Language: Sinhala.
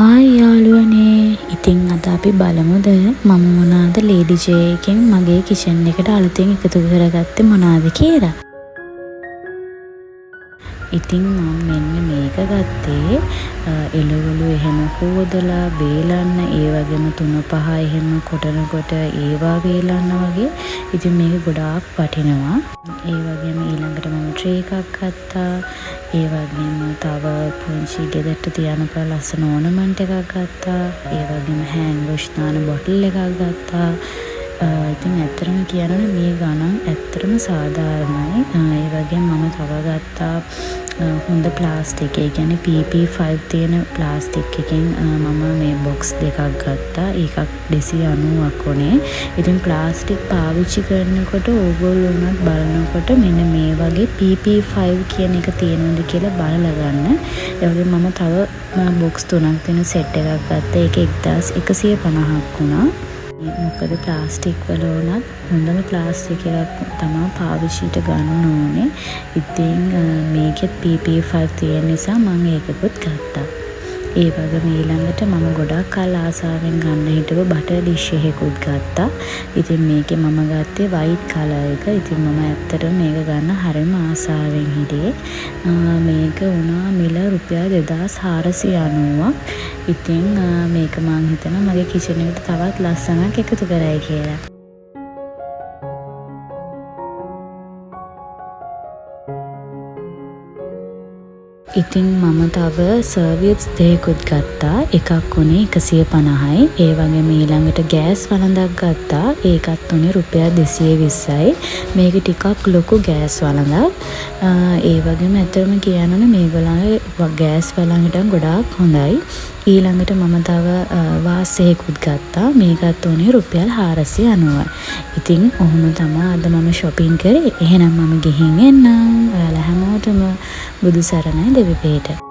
හායි යාළුවනේ. ඉතින් අද අපි බලමුද මම මොනවාද ලේඩි ජේ එකෙන් මගේ කිචන් එකට අලුතෙන් එකතු කරගත්තේ මොනවාද කියලා. ඉතින් මම මෙන්න මේක ගත්තේ එළවලු එහෙම හොදලා බේලන්න, ඒ වගේම 3-5 එහෙම කොටනකොට ඒවා බේලන්න වගේ. ඉතින් මේක ගොඩාක් වටිනවා. ඒ වගේම ඊළඟට මම ට්‍රේ එකක් ගත්තා. ඒ වගේම තව පුංචි ගෙදරට තියන්න පුළුවන් ලස්සන ඕනමන්ට් එකක් ගත්තා. ඒ වගේම හෑන්ඩ් වොෂ් දාන බොටල් එකක් ගත්තා. ඉතින් ඇත්තටම කියනවනේ මේ ගණන් ඇත්තටම සාධාරණයි. ඒ වගේම මම තව ගත්තා හොඳ ප්ලාස්ටික්, ඒ කියන්නේ PP5 තියෙන ප්ලාස්ටික් එකෙන් මම මේ බොක්ස් දෙකක් ගත්තා. ඒකක් 290ක් වුණේ. ඉතින් ප්ලාස්ටික් පාවිච්චි කරනකොට ඕගොල්ලෝ උනත් බලනකොට මෙන්න මේ වගේ PP5 කියන එක තියෙනවද කියලා බලලා ගන්න. ඒ වගේම මම තව බොක්ස් 3ක් තියෙන සෙට් එකක් ගත්තා. ඒක 1150ක් වුණා. මොකද ප්ලාස්ටික් වල උනත් හොඳම ප්ලාස්ටික් එකක් තමයි පාවිච්චිට ගන්න ඕනේ. ඉතින් මේකෙත් PP5 තියෙන නිසා මම ඒකකුත් ගත්තා. ඒ වගේම ඊළඟට මම ගොඩක් කල් ආසාවෙන් ගන්න හිටපු බටර් ඩිෂ් එකකුත් ගත්තා. ඉතින් මේකේ මම ගත්තේ වයිට් කලර් එක. ඉතින් මම ඇත්තටම මේක ගන්න හරිම ආසාවෙන් හිටියේ. මේක වුණා මිල රුපියල් 2490ක්. ඉතින් මේක මම හිතනවා මගේ කිචන් එකට තවත් ලස්සනක් එකතු කරයි කියලා. ඉතින් මම තව සර්වියට්ස් දෙකකුත් ගත්තා. එකක් උනේ 150යි. ඒ වගේම ඊළඟට ගෑස් වළඳක් ගත්තා. ඒකත් උනේ රුපියල් 220යි. මේක ටිකක් ලොකු ගෑස් වළඳක්. ඒ වගේම ඇත්තටම කියනවනේ මේගොල්ලන්ගේ ගෑස් වළංගටම ගොඩාක් හොඳයි. ඊළඟට මම තව වාස් එකකුත් ගත්තා. මේකත් උනේ රුපියල් 490යි. ඉතින් ඔහොම තමයි අද මම shopping කරේ. එහෙනම් මම ගිහින් එන්නම්. ඔයාලා හැමෝටම බුදු සරණයි දෙවිපේට.